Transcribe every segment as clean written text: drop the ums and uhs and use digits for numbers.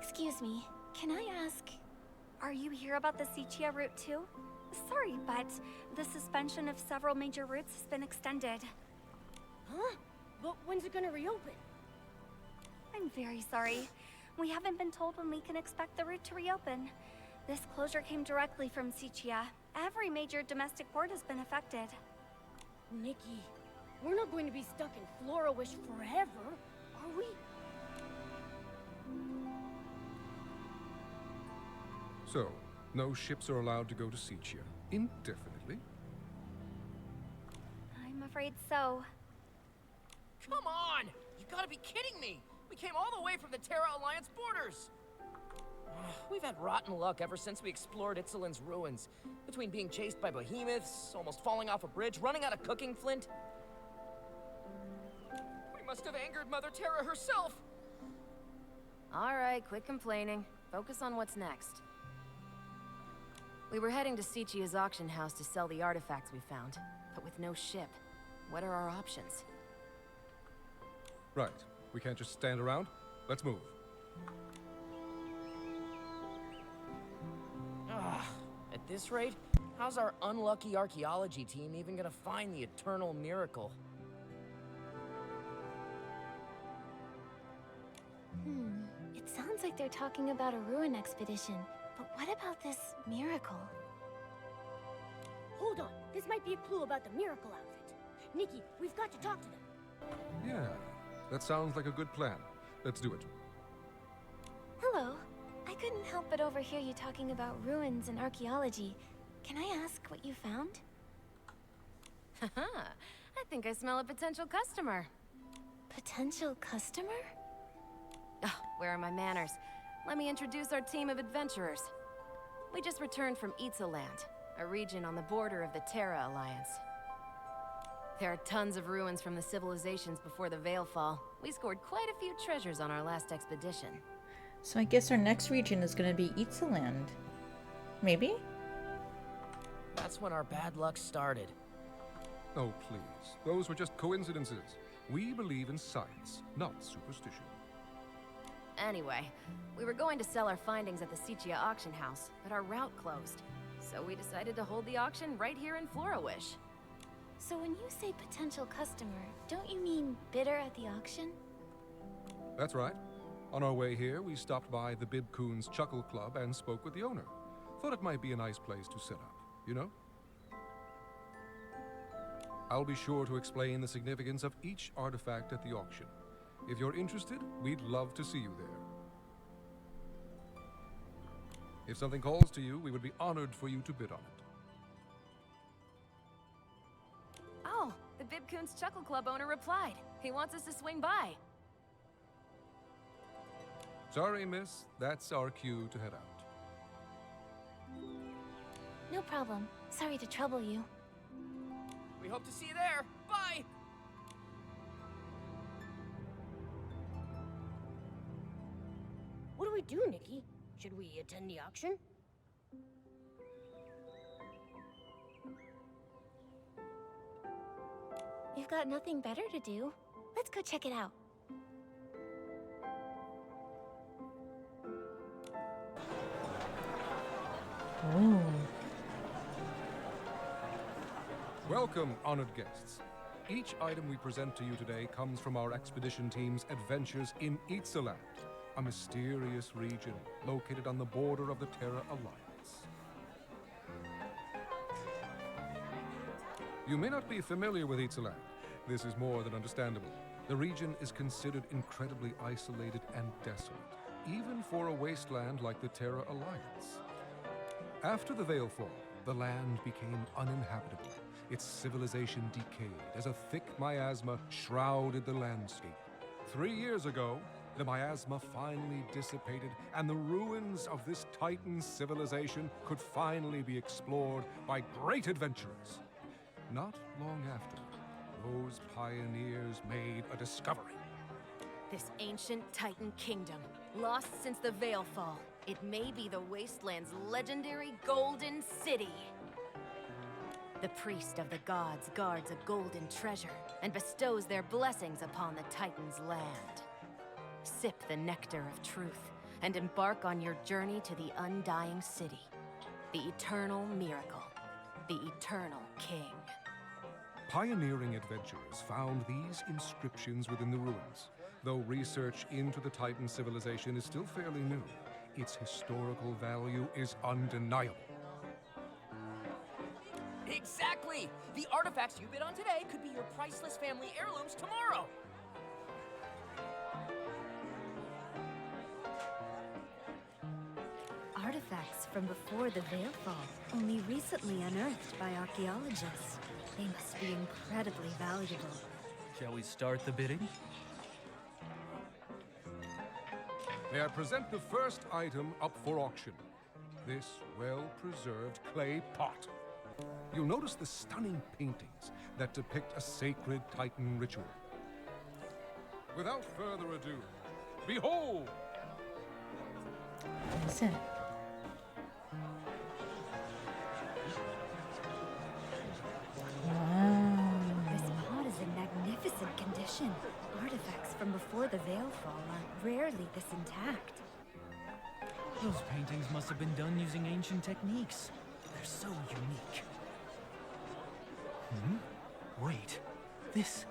Excuse me, can I ask, are you here about the Sichia route too? Sorry, but the suspension of several major routes has been extended. Huh? But when's it gonna reopen? I'm very sorry. We haven't been told when we can expect the route to reopen. This closure came directly from Sichia. Every major domestic port has been affected. Nikki, we're not going to be stuck in Florawish forever, are we? So, no ships are allowed to go to Sichia indefinitely? I'm afraid so. Come on! You gotta be kidding me! We came all the way from the Terra Alliance borders! We've had rotten luck ever since we explored Itzelin's ruins. Between being chased by behemoths, almost falling off a bridge, running out of cooking flint. We must have angered Mother Terra herself! Alright, quit complaining. Focus on what's next. We were heading to Sichia's auction house to sell the artifacts we found, but with no ship. What are our options? Right. We can't just stand around. Let's move. At this rate, how's our unlucky archaeology team even gonna find the eternal miracle? It sounds like they're talking about a ruin expedition, but what about this miracle? Hold on, this might be a clue about the miracle outfit. Nikki, we've got to talk to them. Yeah, that sounds like a good plan. Let's do it. Hello. I couldn't help but overhear you talking about ruins and archaeology. Can I ask what you found? Haha, I think I smell a potential customer. Potential customer? Oh, where are my manners? Let me introduce our team of adventurers. We just returned from Itzeland, a region on the border of the Terra Alliance. There are tons of ruins from the civilizations before the Veilfall. We scored quite a few treasures on our last expedition. So I guess our next region is going to be Itzeland. Maybe? That's when our bad luck started. Oh, please. Those were just coincidences. We believe in science, not superstition. Anyway, we were going to sell our findings at the Sichia auction house, but our route closed. So we decided to hold the auction right here in Florawish. So when you say potential customer, don't you mean bidder at the auction? That's right. On our way here, we stopped by the Bibcoon's Chuckle Club and spoke with the owner. Thought it might be a nice place to set up, you know? I'll be sure to explain the significance of each artifact at the auction. If you're interested, we'd love to see you there. If something calls to you, we would be honored for you to bid on it. Oh, the Bibcoon's Chuckle Club owner replied. He wants us to swing by. Sorry, miss. That's our cue to head out. No problem. Sorry to trouble you. We hope to see you there. Bye! What do we do, Nikki? Should we attend the auction? We've got nothing better to do. Let's go check it out. Ooh. Welcome, honored guests. Each item we present to you today comes from our expedition team's adventures in Itzeland, a mysterious region located on the border of the Terra Alliance. You may not be familiar with Itzeland. This is more than understandable. The region is considered incredibly isolated and desolate, even for a wasteland like the Terra Alliance. After the Veilfall, the land became uninhabitable. Its civilization decayed as a thick miasma shrouded the landscape. 3 years ago, the miasma finally dissipated, and the ruins of this Titan civilization could finally be explored by great adventurers. Not long after, those pioneers made a discovery. This ancient Titan kingdom, lost since the Veilfall. It may be the Wasteland's legendary Golden City. The priest of the gods guards a golden treasure and bestows their blessings upon the Titan's land. Sip the nectar of truth, and embark on your journey to the Undying City. The Eternal Miracle. The Eternal King. Pioneering adventurers found these inscriptions within the ruins. Though research into the Titan civilization is still fairly new, its historical value is undeniable. Exactly! The artifacts you bid on today could be your priceless family heirlooms tomorrow! Artifacts from before the Veilfall, only recently unearthed by archaeologists. They must be incredibly valuable. Shall we start the bidding? May I present the first item up for auction. This well-preserved clay pot. You'll notice the stunning paintings that depict a sacred Titan ritual. Without further ado, behold! What is it? Wow. This pot is in magnificent condition. Artifacts from before the Veilfall are rarely this intact. Those paintings must have been done using ancient techniques. They're so unique. Wait. This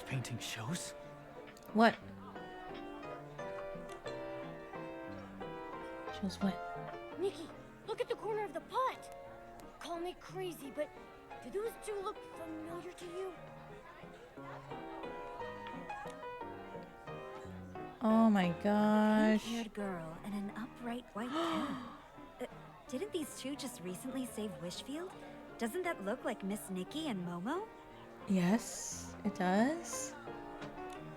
painting shows... What? Shows what? Nikki, look at the corner of the pot! Call me crazy, but do those two look familiar to you? Oh my gosh. Pink-haired girl and an upright white pen. Didn't these two just recently save Wishfield? Doesn't that look like Miss Nikki and Momo? Yes, it does.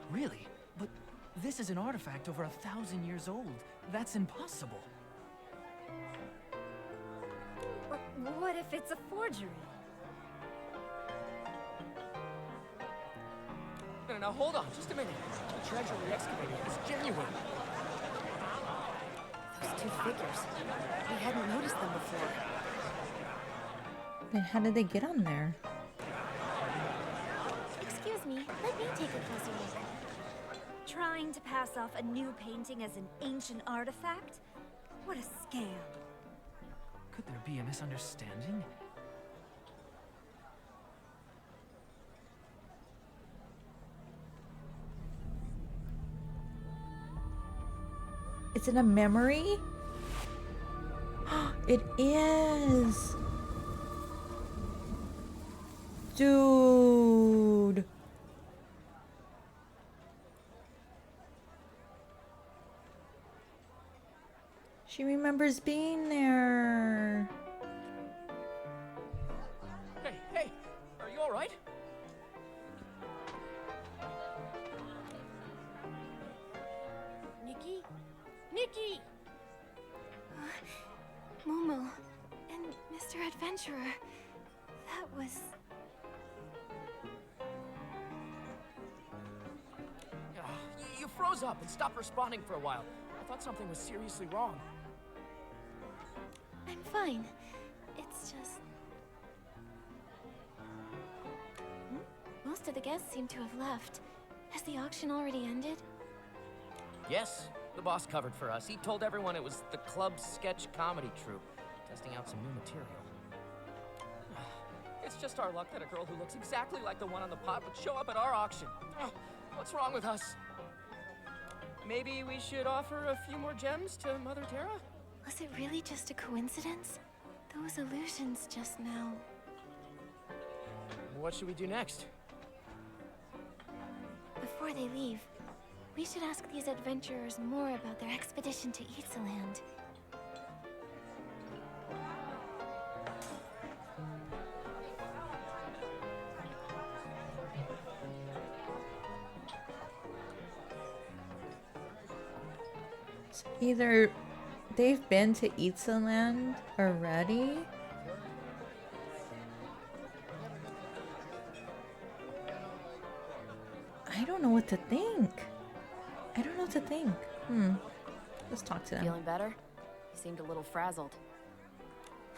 Really? But this is an artifact over 1,000 years old. That's impossible. What if it's a forgery? No, hold on, just a minute. The treasure we excavated is genuine. Those two figures. We hadn't noticed them before. Then how did they get on there? Excuse me, let me take a closer look. Trying to pass off a new painting as an ancient artifact? What a scam. Could there be a misunderstanding? Is it a memory? It is! Dude! She remembers being there. Hey, are you alright? Nikki? Nikki! Momo and Mr. Adventurer. That was... You froze up and stopped responding for a while. I thought something was seriously wrong. I'm fine. It's just... Most of the guests seem to have left. Has the auction already ended? Yes, the boss covered for us. He told everyone it was the club's sketch comedy troupe, testing out some new material. It's just our luck that a girl who looks exactly like the one on the pot would show up at our auction. What's wrong with us? Maybe we should offer a few more gems to Mother Terra? Was it really just a coincidence? Those illusions just now... What should we do next? Before they leave, we should ask these adventurers more about their expedition to Ixaland. So either they've been to Ixaland already. I don't know what to think. Let's talk to them. Feeling better? You seemed a little frazzled.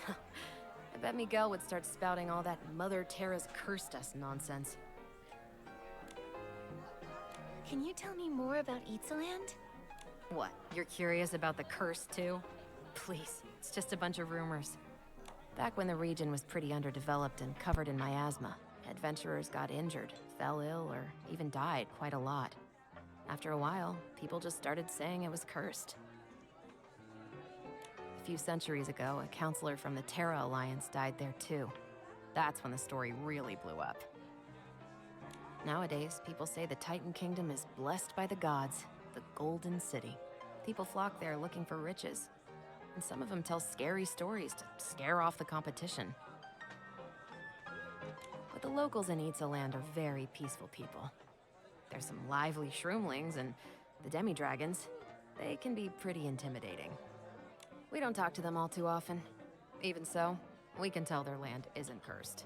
I bet Miguel would start spouting all that Mother Terra's cursed us nonsense. Can you tell me more about Ixaland? What, you're curious about the curse too? Please, it's just a bunch of rumors. Back when the region was pretty underdeveloped and covered in miasma, adventurers got injured, fell ill, or even died quite a lot. After a while, people just started saying it was cursed. A few centuries ago, a counselor from the Terra Alliance died there too. That's when the story really blew up. Nowadays, people say the Titan Kingdom is blessed by the gods, the Golden City. People flock there looking for riches, and some of them tell scary stories to scare off the competition. But the locals in Itzaland are very peaceful people. There's some lively shroomlings, and the demi-dragons, they can be pretty intimidating. We don't talk to them all too often. Even so, we can tell their land isn't cursed.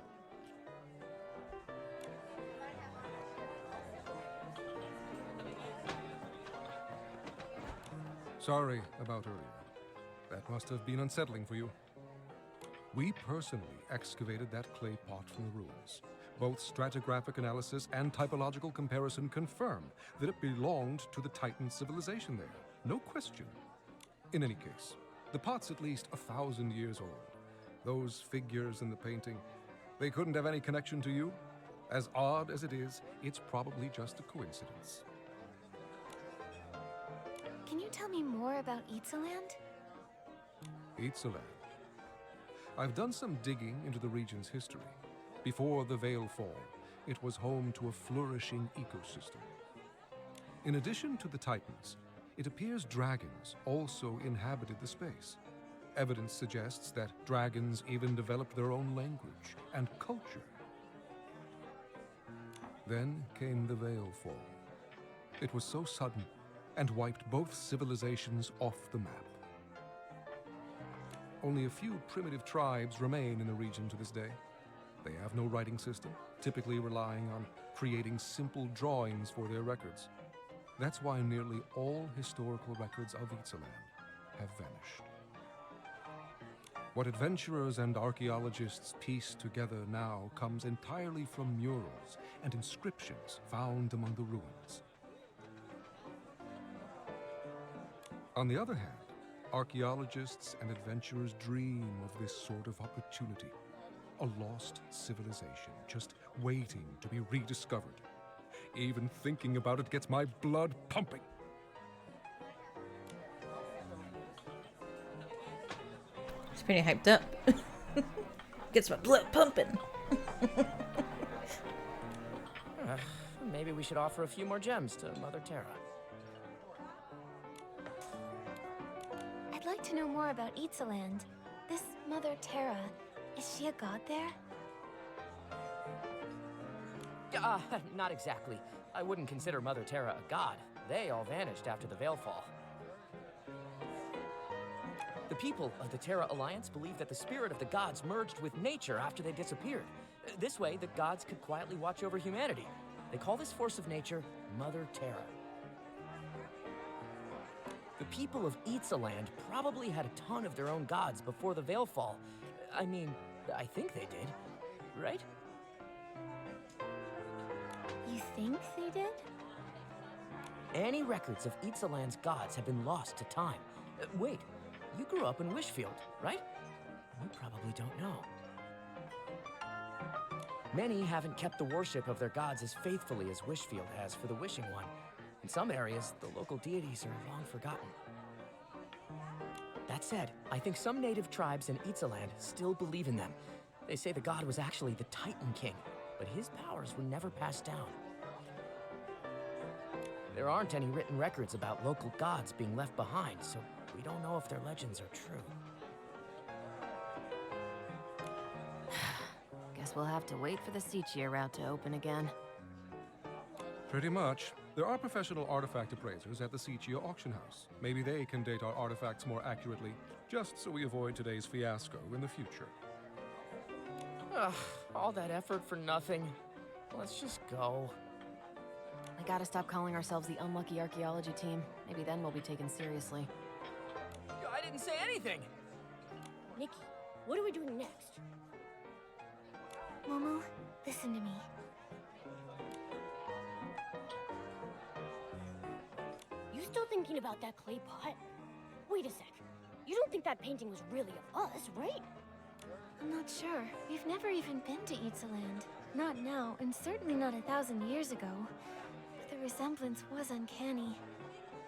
Sorry about earlier. That must have been unsettling for you. We personally excavated that clay pot from the ruins. Both stratigraphic analysis and typological comparison confirm that it belonged to the Titan civilization there. No question. In any case, the pot's at least 1,000 years old. Those figures in the painting, they couldn't have any connection to you? As odd as it is, it's probably just a coincidence. Can you tell me more about Itzaland? Itzaland. I've done some digging into the region's history. Before the Veil Fall, it was home to a flourishing ecosystem. In addition to the Titans, it appears dragons also inhabited the space. Evidence suggests that dragons even developed their own language and culture. Then came the Veil Fall. It was so sudden and wiped both civilizations off the map. Only a few primitive tribes remain in the region to this day. They have no writing system, typically relying on creating simple drawings for their records. That's why nearly all historical records of Itzaland have vanished. What adventurers and archaeologists piece together now comes entirely from murals and inscriptions found among the ruins. On the other hand, archaeologists and adventurers dream of this sort of opportunity. A lost civilization just waiting to be rediscovered. Even thinking about it gets my blood pumping. It's pretty hyped up. Gets my blood pumping. Maybe we should offer a few more gems to Mother Terra. I'd like to know more about Itzaland. This Mother Terra, is she a god there? Not exactly. I wouldn't consider Mother Terra a god. They all vanished after the Veil Fall. The people of the Terra Alliance believe that the spirit of the gods merged with nature after they disappeared. This way, the gods could quietly watch over humanity. They call this force of nature Mother Terra. The people of Itzaland probably had a ton of their own gods before the Veil Fall. I mean, I think they did, right? You think they did? Any records of Itzaland's gods have been lost to time. Wait, you grew up in Wishfield, right? You probably don't know. Many haven't kept the worship of their gods as faithfully as Wishfield has for the Wishing One. In some areas, the local deities are long forgotten. That said, I think some native tribes in Itzaland still believe in them. They say the god was actually the Titan King, but his powers were never passed down. There aren't any written records about local gods being left behind, so we don't know if their legends are true. Guess we'll have to wait for the Sichia route to open again. Pretty much. There are professional artifact appraisers at the Sichia auction house. Maybe they can date our artifacts more accurately, just so we avoid today's fiasco in the future. Ugh, all that effort for nothing. Let's just go. We gotta stop calling ourselves the unlucky archaeology team. Maybe then we'll be taken seriously. I didn't say anything! Nikki, what are we doing next? Momo, listen to me. You still thinking about that clay pot? Wait a sec. You don't think that painting was really of us, right? I'm not sure. We've never even been to Itzaland. Not now, and certainly not 1,000 years ago. But the resemblance was uncanny.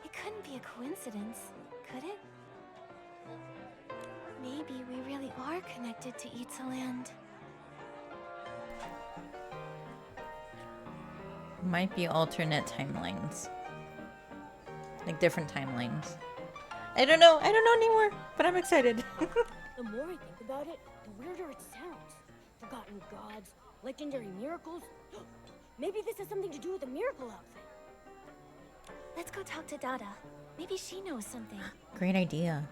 It couldn't be a coincidence, could it? Maybe we really are connected to Itzaland. Might be alternate timelines. Like different timelines. I don't know anymore, but I'm excited. The more I think about it, the weirder it sounds. Forgotten gods, legendary miracles. Maybe this has something to do with the miracle outfit. Let's go talk to Dada. Maybe she knows something. Great idea.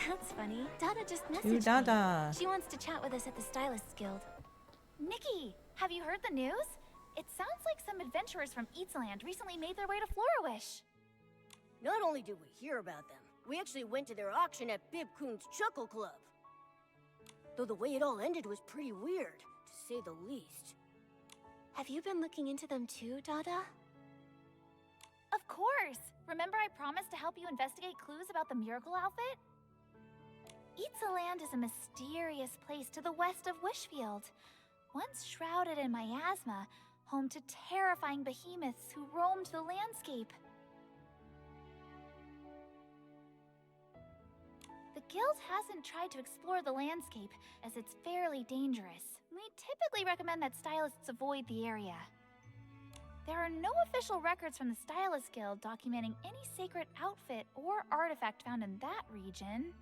That's funny. Dada just To messaged Dada. me. She wants to chat with us at the Stylists Guild. Nikki, have you heard the news? It sounds like some adventurers from Eatsland recently made their way to Florawish. Not only did we hear about them, we actually went to their auction at Bib Coon's Chuckle Club. Though the way it all ended was pretty weird, to say the least. Have you been looking into them too, Dada? Of course! Remember I promised to help you investigate clues about the miracle outfit? Eatsaland is a mysterious place to the west of Wishfield. Once shrouded in miasma, home to terrifying behemoths who roamed the landscape. The guild hasn't tried to explore the landscape, as it's fairly dangerous. We typically recommend that stylists avoid the area. There are no official records from the Stylist Guild documenting any sacred outfit or artifact found in that region.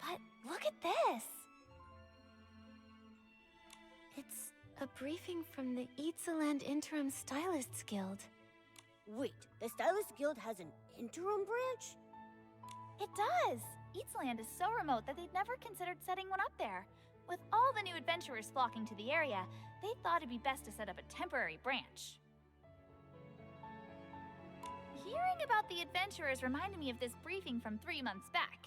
But look at this! It's a briefing from the Itzaland Interim Stylists Guild. Wait, the Stylist Guild has an interim branch? It does! Eatsland is so remote that they'd never considered setting one up there. With all the new adventurers flocking to the area, they thought it'd be best to set up a temporary branch. Hearing about the adventurers reminded me of this briefing from 3 months back.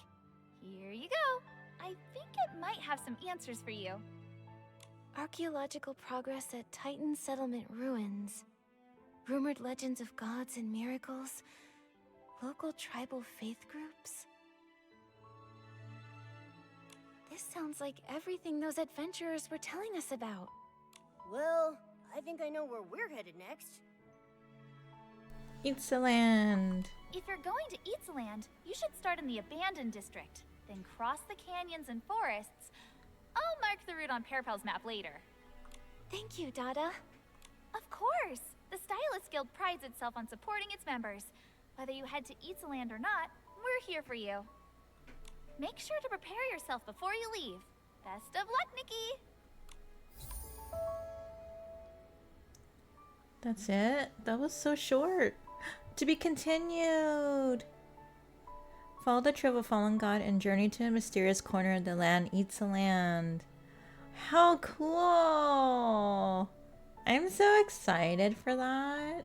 Here you go. I think it might have some answers for you. Archaeological progress at Titan Settlement Ruins. Rumored legends of gods and miracles. Local tribal faith groups. This sounds like everything those adventurers were telling us about. Well, I think I know where we're headed next. Itzaland. If you're going to Eatsaland, you should start in the Abandoned District, then cross the canyons and forests. I'll mark the route on Pearpel's map later. Thank you, Dada. Of course! The Stylist Guild prides itself on supporting its members. Whether you head to Eatsaland or not, we're here for you. Make sure to prepare yourself before you leave. Best of luck, Nikki! That's it? That was so short. To be continued. Follow the trail of a fallen god and journey to a mysterious corner of the land, Itzaland. How cool! I'm so excited for that.